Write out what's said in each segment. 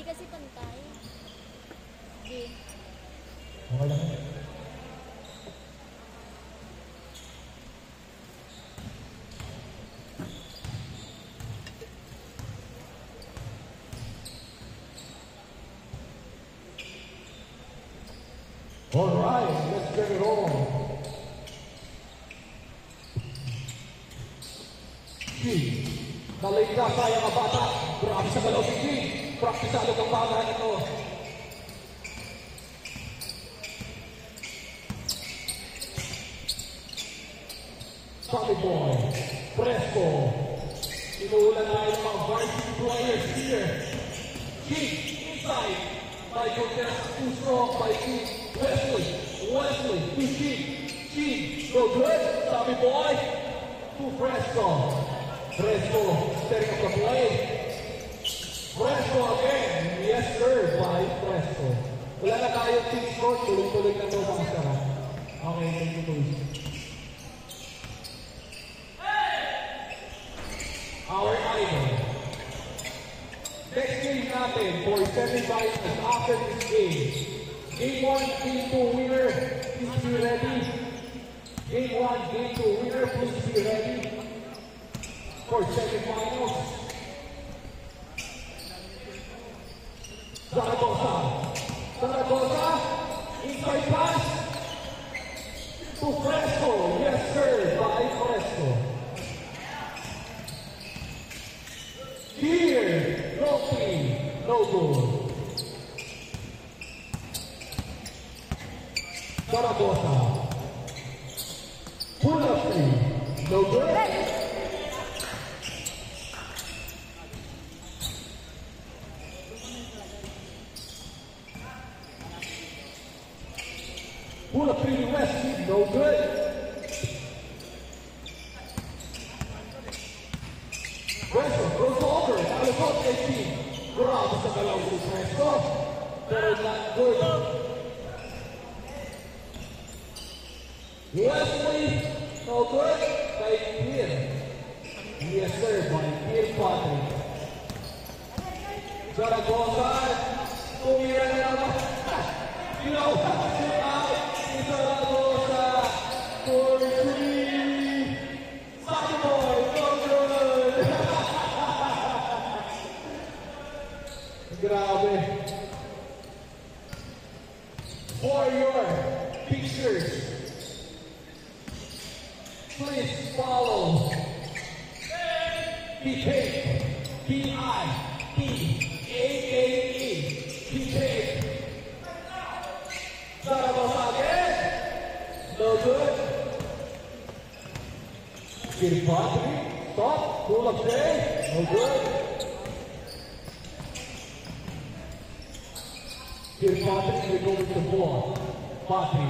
kasi pantay. Sige. Okay lang. Alright, let's get it on. Nalay na sayang ang bata. Grabe sa galaw si G. Praktisado kang bata ito. Tommy Boy, Fresco. Inuulan na yung mga varsity players here. G, inside. Michael Tess, too strong by G. Wesley, to G, no good. Tommy Boy, to Fresco. Fresco, setting up the play. Fresco again. Yes, sir, by Fresco. Wala na tayong team score. Tuloy-tuloy na ito mga sarap. Okay, thank you, Luis. Our idol. Next game natin for semifinals after this game. Game 1, Game 2 winner. Please be ready. Game 1, Game 2 winner. Please be ready. For semifinals. Zaragoza, inside pass to Fresco. Yes, sir, by Fresco. Here, Rocky, no goal. Zaragoza, pull up three, no good. Pull up three West, no good. Fresco goes over, Alabot 18. Grabe sa galaw si Fresco. Pero not good. Wesley, no good. By Pierre. Yes sir, by Pierre Patrick. Zaragoza, tumira na naman. You know, Zaragoza, 4-3. Soccer boy, no good. Grabe. For your pictures, please follow PK, P-I-P-A-A-E, PK. Zaragoza again, no good. Kirpatri, stop, pull up play, no good. Kirpatri, we go with the ball. Patri,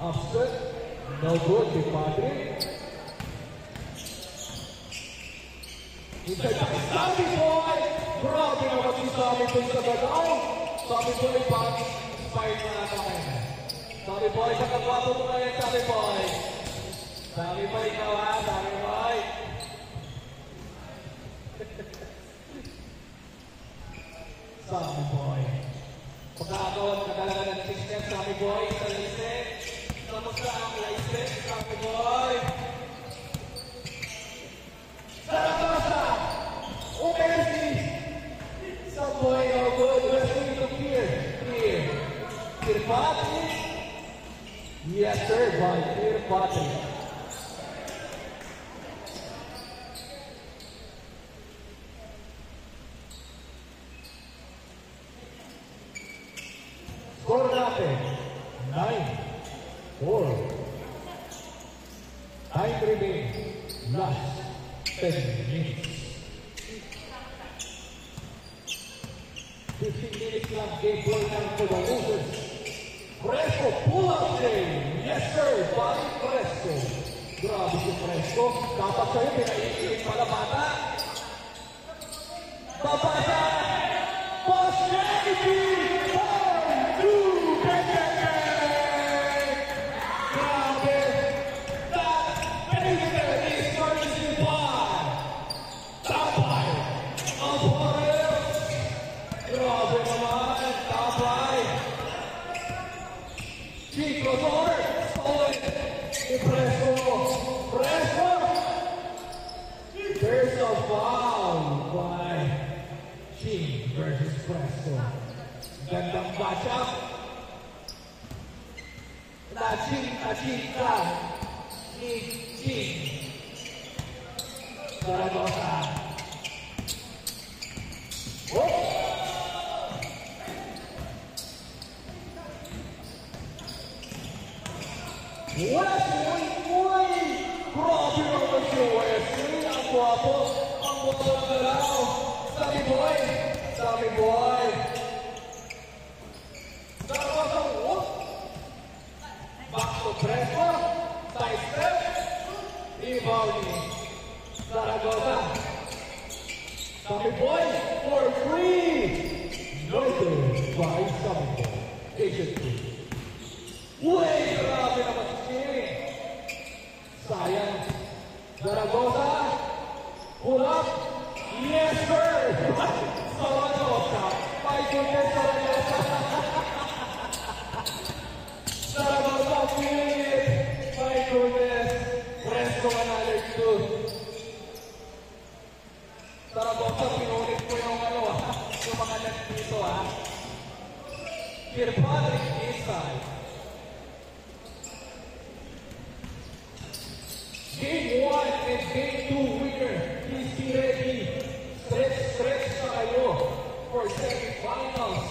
upset, no good, Kirpatri. Inside back, Tommy Boy, grabe naman si Tommy Boy sa galaw. Tommy Boy, inspired na natin kayo. Tommy Boy, sa kagwapo mo ngayon, Tommy Boy. Tommy Boy, ikaw ha, Tommy Boy. Tommy Boy. Pagkakagawan ka talaga ng system, Tommy Boy, sa lise. Kamusta ang lise, Tommy Boy? Zaragoza! Umersi! Boy, no good. Wrestling to Pierre. Kirpatri. Yes, sir, by Kirpatri. Score natin, 9-4. Time remains, last 10 minutes. 15 minutes lang, game boy lang for the losers. Fresco, pull-up game. Yes, sir, by Fresco. Grabe si Fresco. Dapat sa'yo, pinaiiin pala bata. Babasa! Positivity! 4-2! Grabe! That pacer is starting to fly. Tapay! Alvarez! foul by Ching versus Presto. Gandang matchup. Na-ching ka ni Ching. Zaragoza. Oh! Wesley! Grabe naman si Wesley! Ang guwapo! Ang guwapo ng galaw! Sabi boy! Zaragoza! Oh! Back to Presto! Side step! Rebound ni Zaragoza! Sabi boy! For free! Noted by Sabi boy. Agent 3. Uy! Grabe naman si Ching! Sayang. Zaragoza. Pull up. Yes, sir! Zaragoza. My goodness, Zaragoza. Zaragoza feeling it. My goodness. Presto another two. Zaragoza, pinulit ko yung yung mga net dito, ha. Kirkpatrick inside. Game 1 and Game 2 winner. Please be ready. Stretch na kayo for semifinals.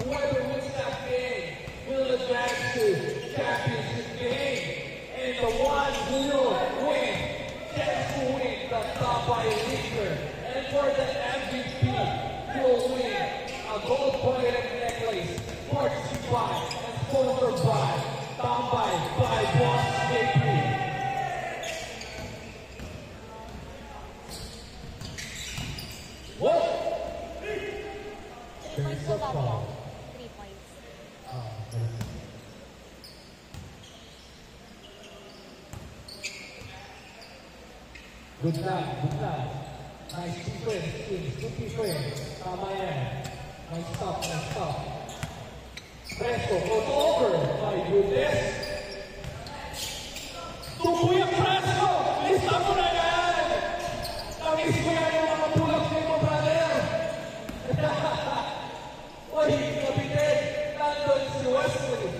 Whoever wins that game will advance to championship game. And the one who will win gets to win the top by leader. And for the MVP, will win a gold-plated necklace purchased by and sponsored by Tambay by Boss JP. What? Three points a na dati foul. yan. 3 points. Good night. Nice defense, Kings. Good defense. Tama yan. Nice stop. Presto goes over. My goodness. Tukoy ang Presto! Lista mo na yan! Namiss ko yan yung mga pull-ups mo, brother! Uy, kapitin! Nandun si Wesley!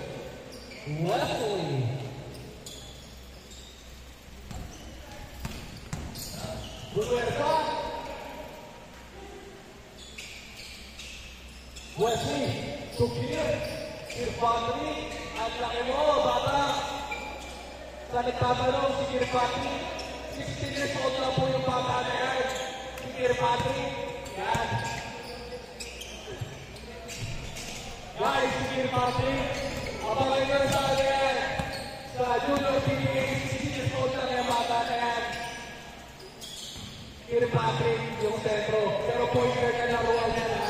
Roberta! Wesley! Sukir! Kirpatri! Ang laki mo, bata! Sa nagtatanong si Kirpatri, 16 years old na po yung bata na yan. Si Kirpatri, yan. Guys, si Kirpatri, abangan nyo sa kanya yan. Sa Junior PBA, 16 years old na yung bata na yan. Kirpatri, yung sentro. Pero pointer na naruan niya na.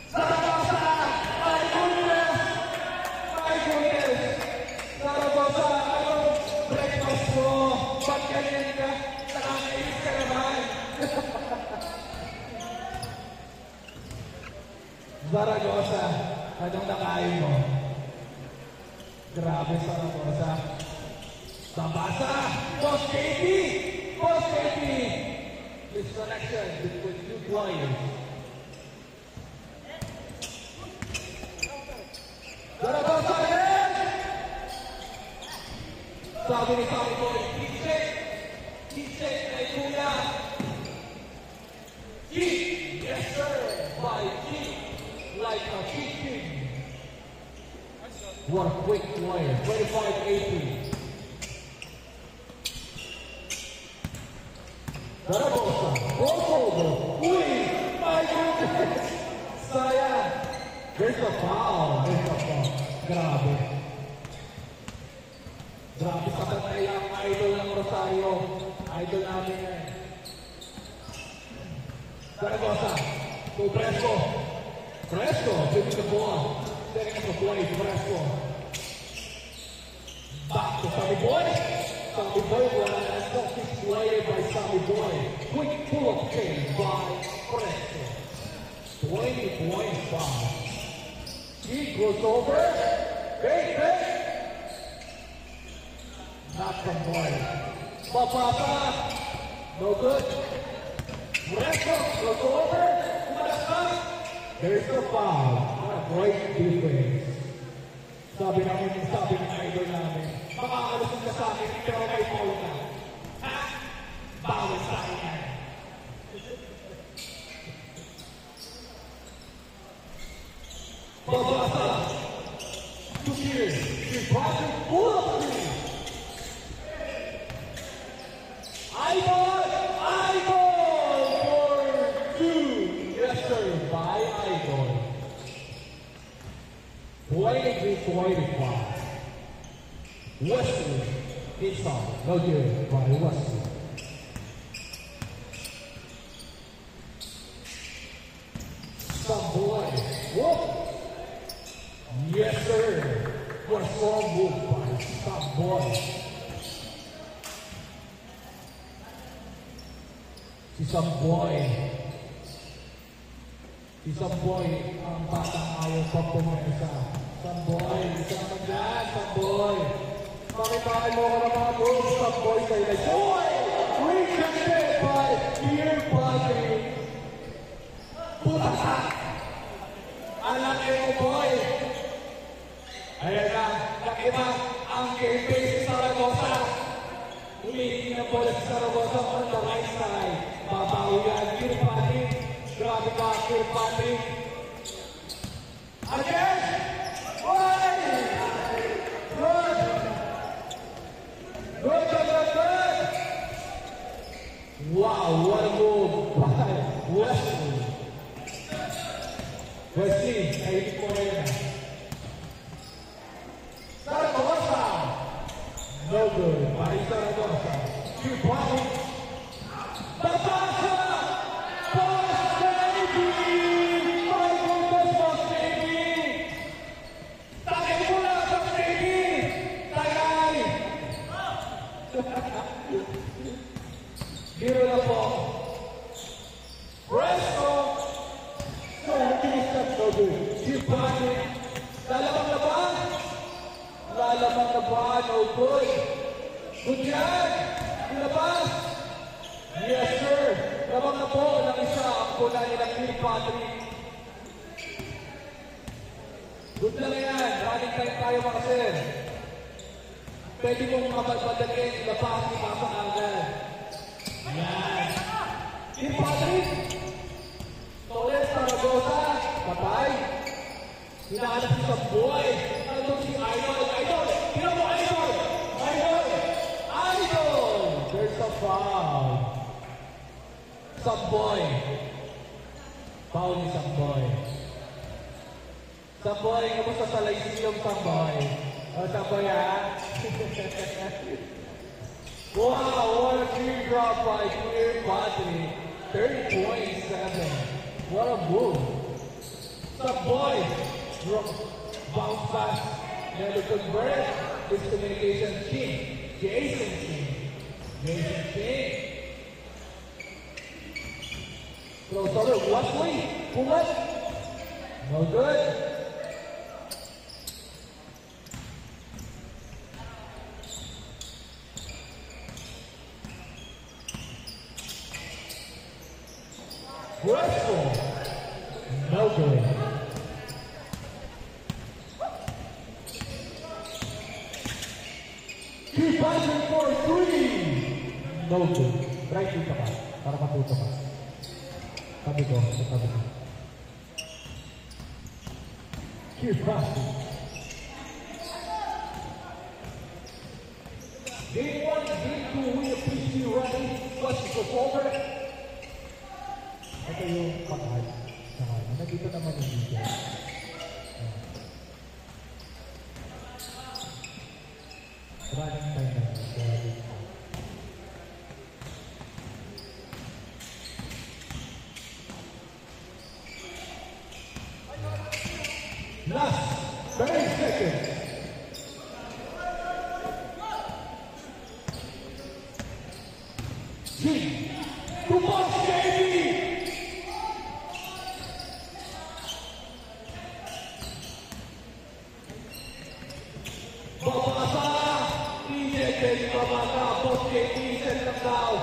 Zaragoza! My goodness! Zaragoza, anong breakfast mo? Ba't ganyan ka? Nakakainis ka naman. Zaragoza, anong nakain mo? Grabe, Zaragoza. Tabasa! Boss KP! This connection between two players. Zaragoza again! Sabi ni Sabi Boy, Kitchen, ay kuna. Kick! Yes sir! By kick! Like a kicking. What a quick player. 25-18. Zaragoza, over. Uy! My goodness! Sayang! There's a foul. Grabe. Grabe sa katay ang idol ng Rosario. Idol namin yan. Zaragoza, to Presto. Giving the ball. Setting up the play, Presto. Back to Sammy Boy. Sammy Boy, wala na focus player by Sammy Boy. Quick pull-up game by Presto. 20.5. He goes over. Hey. Not from Boy. Papasa. No good. Resto. Goes over. Umalaskas. There's the foul. What a great defense. Sabi ng idol namin, makakalusog ka sa akin, pero may foul ka. Ha? Bawal sa akin. Babasa. 2 years. She's passing full of three. Idol for 2. Yes, sir. By Idol. 23-45. Wesley. Inside. No good by Wesley. Some boy. Whoop. Yes, sir. What a strong move by some boy. Si Samboy. Si Samboy ang batang ayaw pa pumapisa. Samboy, isa naman dyan, Samboy. Pakitain mo ka ng mga moves, Samboy sa ilay. Boy! Rejected by Dear Buddy. Puta ka! Alam mo, boy! Ayan na, nakiba ang game base sa Saragosa. Umihingi na bola sa Saragosa on the right side. Babawi yan, Kirkpatrick. Grabe ka, Kirkpatrick. Again! Oy! Good! Good! Wow, what a move by Wesley. Wesley, kainin mo rin. Saragosa! No good. By Saragosa. Kirkpatrick. Babasa! Boss baby! My goodness, boss baby! Tagay mo na, boss baby! Tagay! Biro na po. Presto! So, finish that no good. Kirkpatrick. Lalabang na ba? Lalabang na ba? No good. Good job! Ilabas! Yes, sir! Labang na po ng isa ang pula nilang Kirkpatrick. Good lang yan. Running time tayo mga sir. Pwede mong mapagpadagin, ilabas, ipasa agad. Yan. Kirkpatrick! Torres, Saragosa. Patay. Hinahanap si Samboy. Nandun si Idol. Idol! Tingnan mo, Idol! Idol! Idol! There's a foul. Samboy. Foul ni Samboy. Samboy, kamusta sa Lyceum, Samboy? O, Samboy, ha? Wow, what a clear drop by Kirkpatrick. 30 points, 7. What a move. Samboy. Bounce fast. Never convert. Miscommunication king. Jason King. Jason King. Throws over. Wesley. Pull up. No good. Wesley. No good. Kirkpatrick for 3. No good. Right dito ka. Para matuto ka. Tabi ko. Tabi ko. Kirkpatrick. Game 1, game 2, we appreciate you running. Plus the over. Ito yung patay. Nandito naman yung video. Running time na. Last 30 seconds. Tumas baby! Babasa! Ejected Babasa! JP, set them down.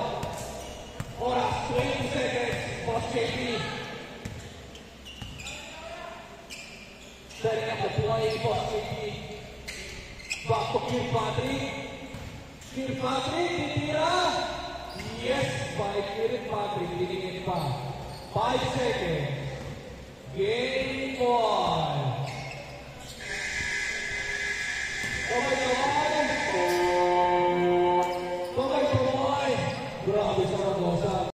Oras, 20 seconds. Boss JP. Setting up the play, Boss JP. Back to Kirkpatrick. Kirkpatrick, titira. Yes, by Kirkpatrick, diningin pa. 5 seconds. Game 1. Kamay-kamay! Kamay-kamay! Grabe sa Ragosa.